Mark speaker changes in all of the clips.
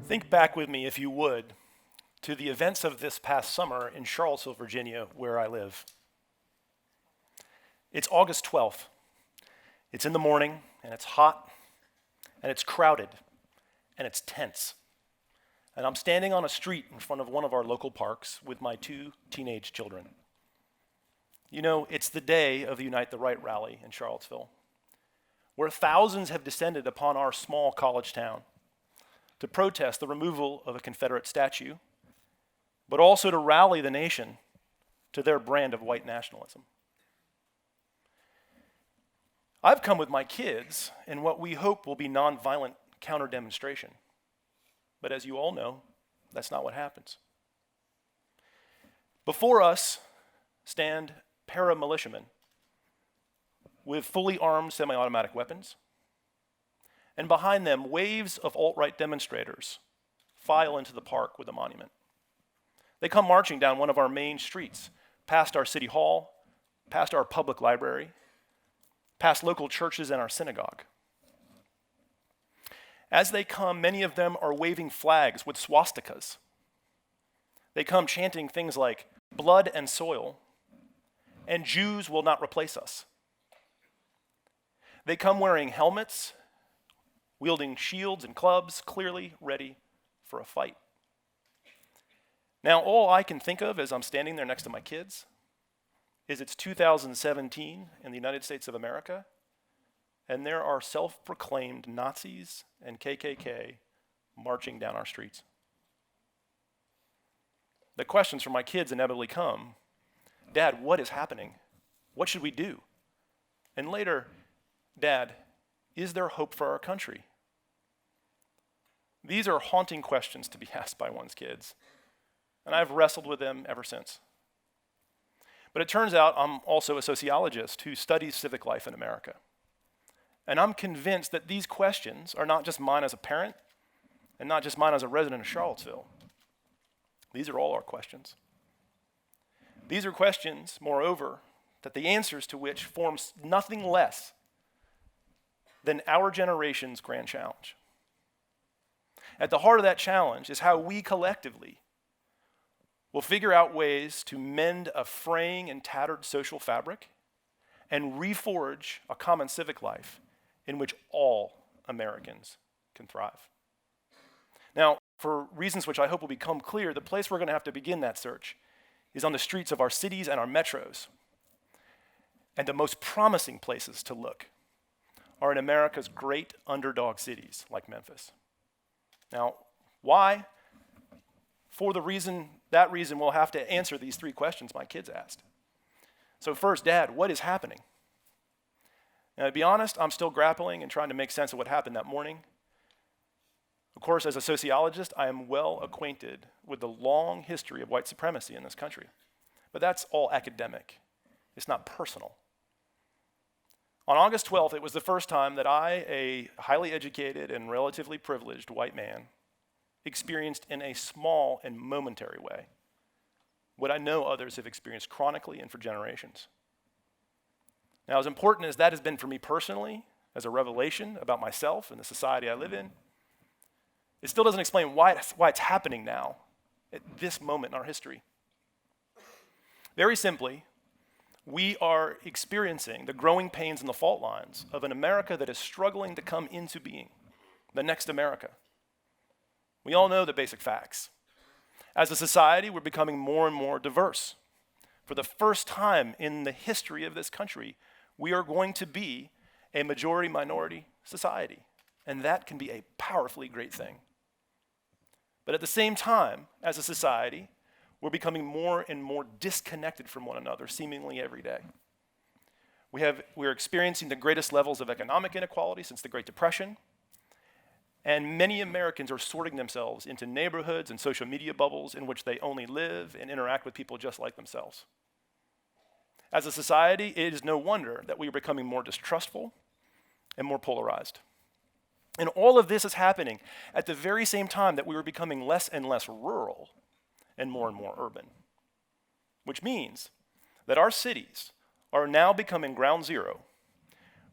Speaker 1: Think back with me, if you would, to the events of this past summer in Charlottesville, Virginia, where I live. It's August 12th. It's in the morning, and it's hot, and it's crowded, and it's tense. And I'm standing on a street in front of one of our local parks with my two teenage children. You know, it's the day of the Unite the Right rally in Charlottesville, where thousands have descended upon our small college town to protest the removal of a Confederate statue, but also to rally the nation to their brand of white nationalism. I've come with my kids in what we hope will be nonviolent counter-demonstration. But as you all know, that's not what happens. Before us stand paramilitiamen with fully armed semi-automatic weapons, and behind them, waves of alt-right demonstrators file into the park with a monument. They come marching down one of our main streets, past our city hall, past our public library, past local churches and our synagogue. As they come, many of them are waving flags with swastikas. They come chanting things like, "Blood and soil," and "Jews will not replace us." They come wearing helmets, wielding shields and clubs, clearly ready for a fight. Now, all I can think of as I'm standing there next to my kids is it's 2017 in the United States of America, and there are self-proclaimed Nazis and KKK marching down our streets. The questions from my kids inevitably come, "Dad, what is happening? What should we do?" And later, "Dad, is there hope for our country?" These are haunting questions to be asked by one's kids, and I've wrestled with them ever since. But it turns out I'm also a sociologist who studies civic life in America. And I'm convinced that these questions are not just mine as a parent, and not just mine as a resident of Charlottesville. These are all our questions. These are questions, moreover, that the answers to which forms nothing less than our generation's grand challenge. At the heart of that challenge is how we collectively will figure out ways to mend a fraying and tattered social fabric and reforge a common civic life in which all Americans can thrive. Now, for reasons which I hope will become clear, the place we're going to have to begin that search is on the streets of our cities and our metros. And the most promising places to look are in America's great underdog cities like Memphis. Now, why? For that reason, we'll have to answer these three questions my kids asked. So first, Dad, what is happening? Now, to be honest, I'm still grappling and trying to make sense of what happened that morning. Of course, as a sociologist, I am well acquainted with the long history of white supremacy in this country. But that's all academic. It's not personal. On August 12th, it was the first time that I, a highly educated and relatively privileged white man, experienced in a small and momentary way what I know others have experienced chronically and for generations. Now, as important as that has been for me personally, as a revelation about myself and the society I live in, it still doesn't explain why it's happening now, at this moment in our history. Very simply, we are experiencing the growing pains and the fault lines of an America that is struggling to come into being, the next America. We all know the basic facts. As a society, we're becoming more and more diverse. For the first time in the history of this country, we are going to be a majority-minority society, and that can be a powerfully great thing. But at the same time, as a society, we're becoming more and more disconnected from one another, seemingly every day. We're experiencing the greatest levels of economic inequality since the Great Depression, and many Americans are sorting themselves into neighborhoods and social media bubbles in which they only live and interact with people just like themselves. As a society, it is no wonder that we are becoming more distrustful and more polarized. And all of this is happening at the very same time that we are becoming less and less rural and more urban, which means that our cities are now becoming ground zero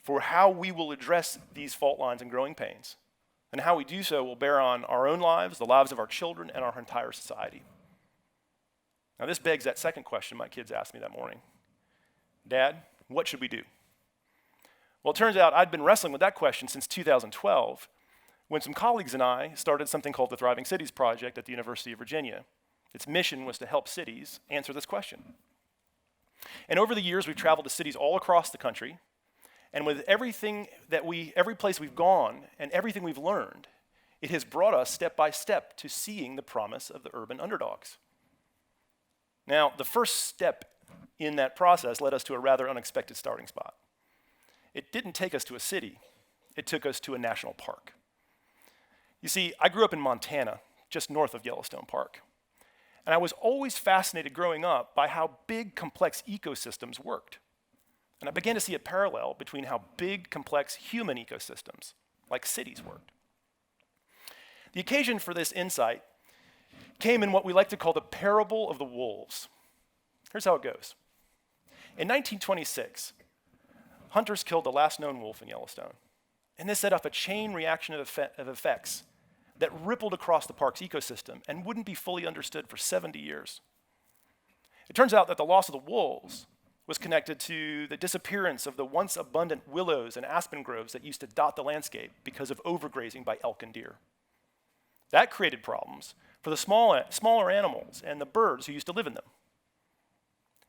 Speaker 1: for how we will address these fault lines and growing pains And how we do so will bear on our own lives, the lives of our children, and our entire society. Now, this begs that second question my kids asked me that morning. Dad, what should we do? Well, it turns out I'd been wrestling with that question since 2012, when some colleagues and I started something called the Thriving Cities Project at the University of Virginia. Its mission was to help cities answer this question. And over the years, we've traveled to cities all across the country, and with every place we've gone and everything we've learned, it has brought us step by step to seeing the promise of the urban underdogs. Now, the first step in that process led us to a rather unexpected starting spot. It didn't take us to a city, it took us to a national park. You see, I grew up in Montana, just north of Yellowstone Park. And I was always fascinated growing up by how big, complex ecosystems worked. And I began to see a parallel between how big, complex human ecosystems, like cities, worked. The occasion for this insight came in what we like to call the parable of the wolves. Here's how it goes. In 1926, hunters killed the last known wolf in Yellowstone. And this set off a chain reaction of effects that rippled across the park's ecosystem and wouldn't be fully understood for 70 years. It turns out that the loss of the wolves was connected to the disappearance of the once abundant willows and aspen groves that used to dot the landscape because of overgrazing by elk and deer. That created problems for the smaller animals and the birds who used to live in them.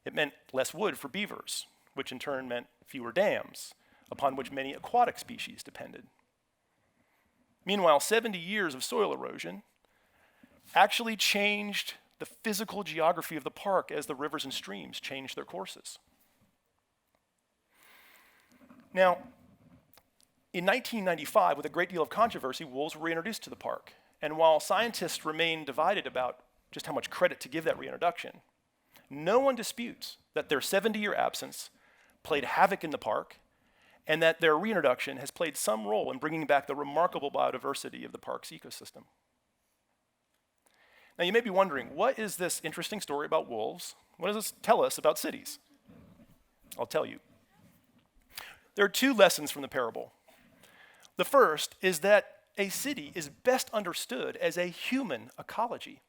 Speaker 1: It meant less wood for beavers, which in turn meant fewer dams, upon which many aquatic species depended. Meanwhile, 70 years of soil erosion actually changed the physical geography of the park as the rivers and streams changed their courses. Now, in 1995, with a great deal of controversy, wolves were reintroduced to the park. And while scientists remain divided about just how much credit to give that reintroduction, no one disputes that their 70-year absence played havoc in the park and that their reintroduction has played some role in bringing back the remarkable biodiversity of the park's ecosystem. Now, you may be wondering, what is this interesting story about wolves? What does this tell us about cities? I'll tell you. There are two lessons from the parable. The first is that a city is best understood as a human ecology.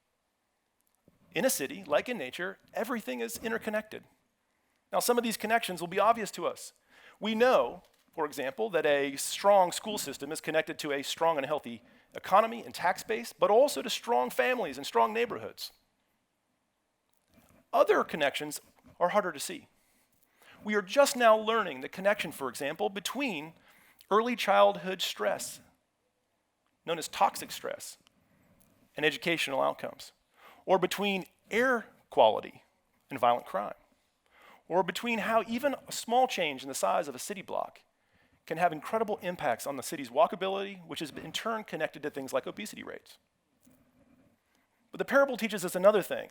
Speaker 1: In a city, like in nature, everything is interconnected. Now, some of these connections will be obvious to us. We know, for example, that a strong school system is connected to a strong and healthy economy and tax base, but also to strong families and strong neighborhoods. Other connections are harder to see. We are just now learning the connection, for example, between early childhood stress, known as toxic stress, and educational outcomes, or between air quality and violent crime, or between how even a small change in the size of a city block can have incredible impacts on the city's walkability, which is in turn connected to things like obesity rates. But the parable teaches us another thing.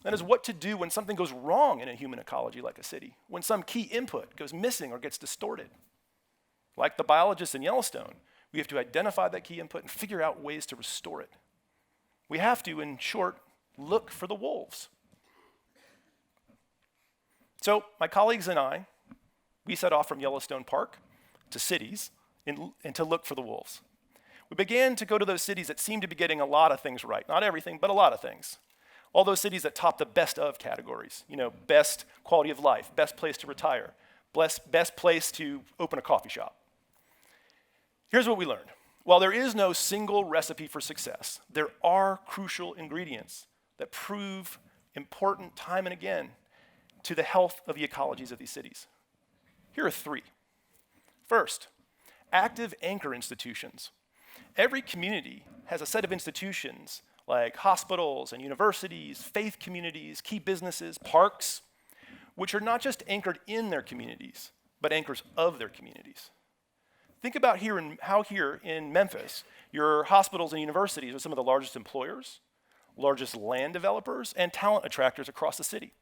Speaker 1: That is what to do when something goes wrong in a human ecology like a city, when some key input goes missing or gets distorted. Like the biologists in Yellowstone, we have to identify that key input and figure out ways to restore it. We have to, in short, look for the wolves. So my colleagues and I, we set off from Yellowstone Park to cities and to look for the wolves. We began to go to those cities that seemed to be getting a lot of things right. Not everything, but a lot of things. All those cities that top the best of categories. Best quality of life, best place to retire, best place to open a coffee shop. Here's what we learned. While there is no single recipe for success, there are crucial ingredients that prove important time and again to the health of the ecologies of these cities. Here are three. First, active anchor institutions. Every community has a set of institutions like hospitals and universities, faith communities, key businesses, parks, which are not just anchored in their communities, but anchors of their communities. Think about how here in Memphis, your hospitals and universities are some of the largest employers, largest land developers, and talent attractors across the city.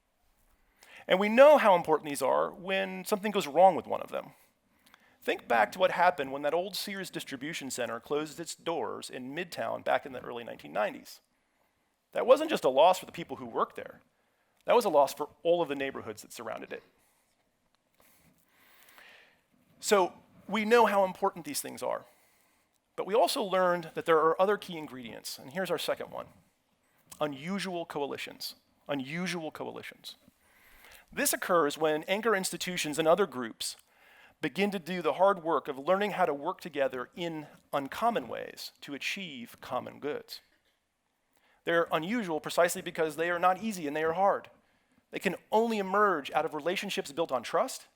Speaker 1: And we know how important these are when something goes wrong with one of them. Think back to what happened when that old Sears distribution center closed its doors in Midtown back in the early 1990s. That wasn't just a loss for the people who worked there. That was a loss for all of the neighborhoods that surrounded it. So we know how important these things are. But we also learned that there are other key ingredients, and here's our second one: unusual coalitions. Unusual coalitions. This occurs when anchor institutions and other groups begin to do the hard work of learning how to work together in uncommon ways to achieve common goods. They're unusual precisely because they are not easy and they are hard. They can only emerge out of relationships built on trust,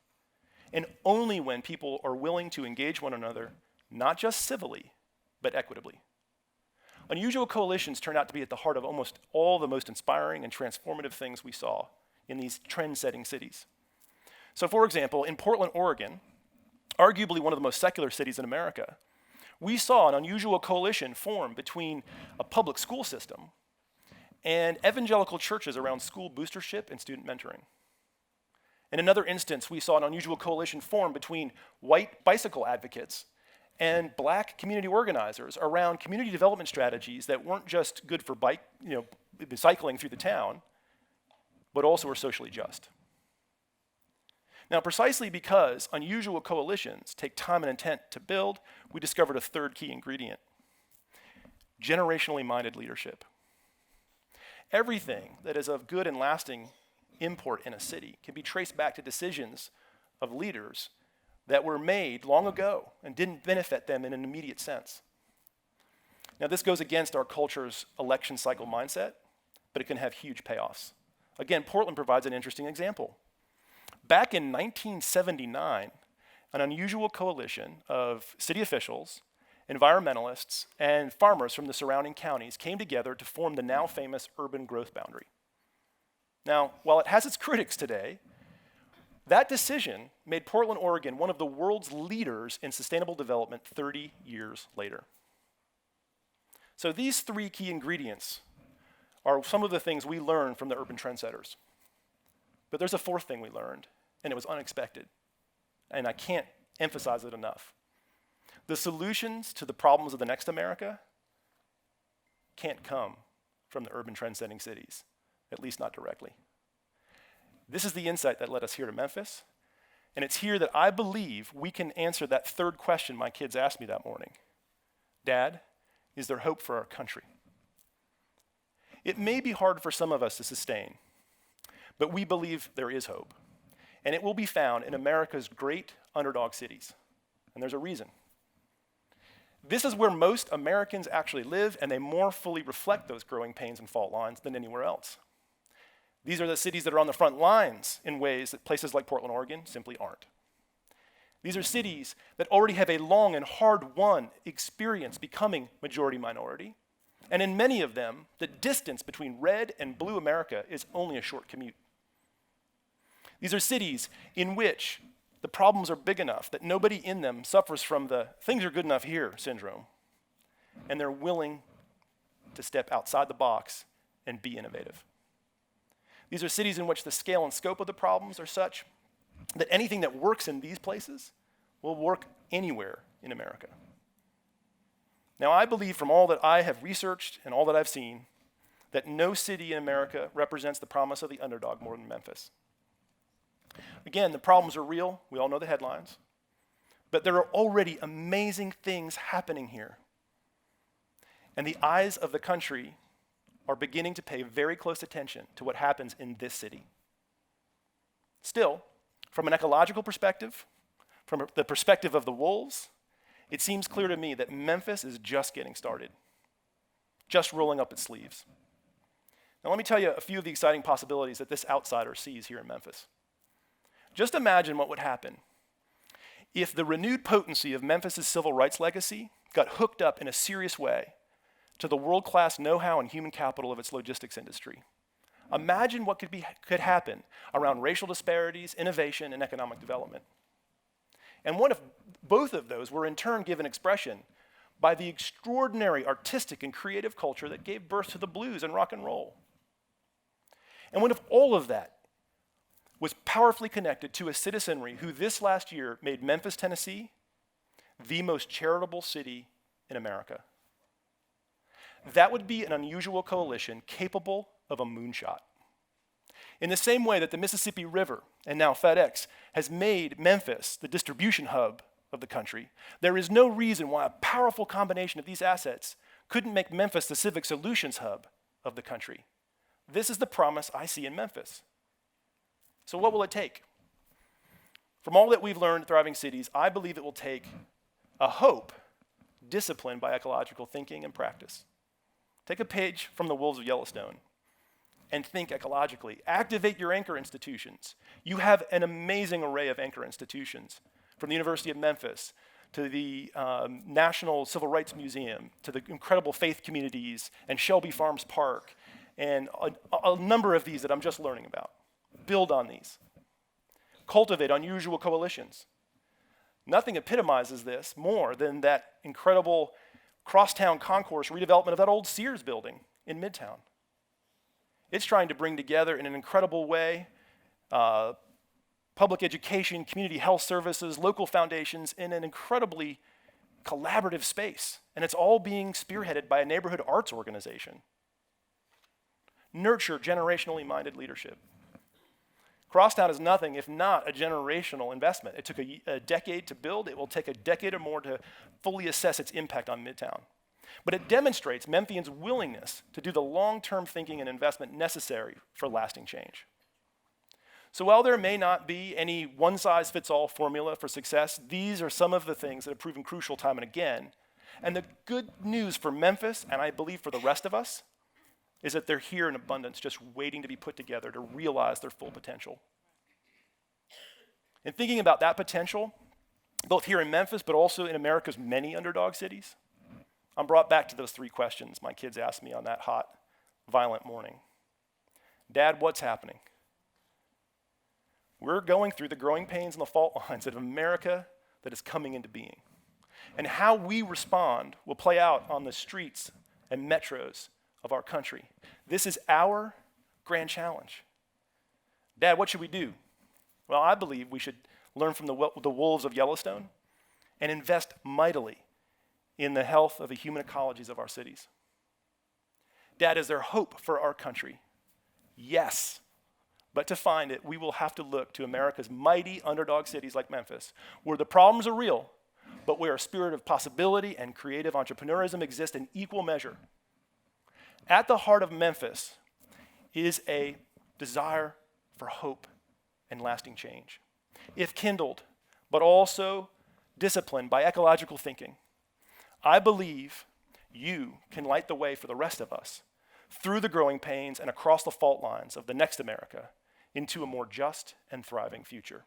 Speaker 1: and only when people are willing to engage one another, not just civilly, but equitably. Unusual coalitions turn out to be at the heart of almost all the most inspiring and transformative things we saw in these trend-setting cities. So for example, in Portland, Oregon, arguably one of the most secular cities in America, we saw an unusual coalition form between a public school system and evangelical churches around school boostership and student mentoring. In another instance, we saw an unusual coalition form between white bicycle advocates and black community organizers around community development strategies that weren't just good for cycling through the town, but also were socially just. Now, precisely because unusual coalitions take time and intent to build, we discovered a third key ingredient: generationally minded leadership. Everything that is of good and lasting import in a city can be traced back to decisions of leaders that were made long ago and didn't benefit them in an immediate sense. Now, this goes against our culture's election cycle mindset, but it can have huge payoffs. Again, Portland provides an interesting example. Back in 1979, an unusual coalition of city officials, environmentalists, and farmers from the surrounding counties came together to form the now famous urban growth boundary. Now, while it has its critics today, that decision made Portland, Oregon one of the world's leaders in sustainable development 30 years later. So these three key ingredients are some of the things we learned from the urban trendsetters. But there's a fourth thing we learned, and it was unexpected. And I can't emphasize it enough. The solutions to the problems of the next America can't come from the urban trend-setting cities, at least not directly. This is the insight that led us here to Memphis, and it's here that I believe we can answer that third question my kids asked me that morning. Dad, is there hope for our country? It may be hard for some of us to sustain, but we believe there is hope, and it will be found in America's great underdog cities, and there's a reason. This is where most Americans actually live, and they more fully reflect those growing pains and fault lines than anywhere else. These are the cities that are on the front lines in ways that places like Portland, Oregon simply aren't. These are cities that already have a long and hard-won experience becoming majority minority, and in many of them, the distance between red and blue America is only a short commute. These are cities in which the problems are big enough that nobody in them suffers from the things are good enough here syndrome, and they're willing to step outside the box and be innovative. These are cities in which the scale and scope of the problems are such that anything that works in these places will work anywhere in America. Now, I believe from all that I have researched and all that I've seen that no city in America represents the promise of the underdog more than Memphis. Again, the problems are real. We all know the headlines. But there are already amazing things happening here. And the eyes of the country are beginning to pay very close attention to what happens in this city. Still, from an ecological perspective, from the perspective of the wolves, it seems clear to me that Memphis is just getting started, just rolling up its sleeves. Now let me tell you a few of the exciting possibilities that this outsider sees here in Memphis. Just imagine what would happen if the renewed potency of Memphis's civil rights legacy got hooked up in a serious way to the world-class know-how and human capital of its logistics industry. Imagine what could happen around racial disparities, innovation, and economic development. And what if both of those were in turn given expression by the extraordinary artistic and creative culture that gave birth to the blues and rock and roll? And what if all of that was powerfully connected to a citizenry who this last year made Memphis, Tennessee, the most charitable city in America? That would be an unusual coalition capable of a moonshot. In the same way that the Mississippi River, and now FedEx, has made Memphis the distribution hub of the country, there is no reason why a powerful combination of these assets couldn't make Memphis the civic solutions hub of the country. This is the promise I see in Memphis. So what will it take? From all that we've learned at Thriving Cities, I believe it will take a hope disciplined by ecological thinking and practice. Take a page from the Wolves of Yellowstone and think ecologically. Activate your anchor institutions. You have an amazing array of anchor institutions, from the University of Memphis to the National Civil Rights Museum, to the incredible faith communities and Shelby Farms Park, and a number of these that I'm just learning about. Build on these. Cultivate unusual coalitions. Nothing epitomizes this more than that incredible crosstown concourse redevelopment of that old Sears building in Midtown. It's trying to bring together in an incredible way public education, community health services, local foundations in an incredibly collaborative space. And it's all being spearheaded by a neighborhood arts organization. Nurture generationally minded leadership. Crosstown is nothing if not a generational investment. It took a decade to build. It will take a decade or more to fully assess its impact on Midtown. But it demonstrates Memphians' willingness to do the long-term thinking and investment necessary for lasting change. So while there may not be any one-size-fits-all formula for success, these are some of the things that have proven crucial time and again. And the good news for Memphis, and I believe for the rest of us, is that they're here in abundance, just waiting to be put together to realize their full potential. In thinking about that potential, both here in Memphis, but also in America's many underdog cities, I'm brought back to those three questions my kids asked me on that hot, violent morning. Dad, what's happening? We're going through the growing pains and the fault lines of America that is coming into being. And how we respond will play out on the streets and metros of our country. This is our grand challenge. Dad, what should we do? Well, I believe we should learn from the wolves of Yellowstone and invest mightily in the health of the human ecologies of our cities. Dad, is there hope for our country? Yes. But to find it, we will have to look to America's mighty underdog cities like Memphis, where the problems are real, but where a spirit of possibility and creative entrepreneurism exists in equal measure. At the heart of Memphis is a desire for hope and lasting change. If kindled, but also disciplined by ecological thinking, I believe you can light the way for the rest of us through the growing pains and across the fault lines of the next America into a more just and thriving future.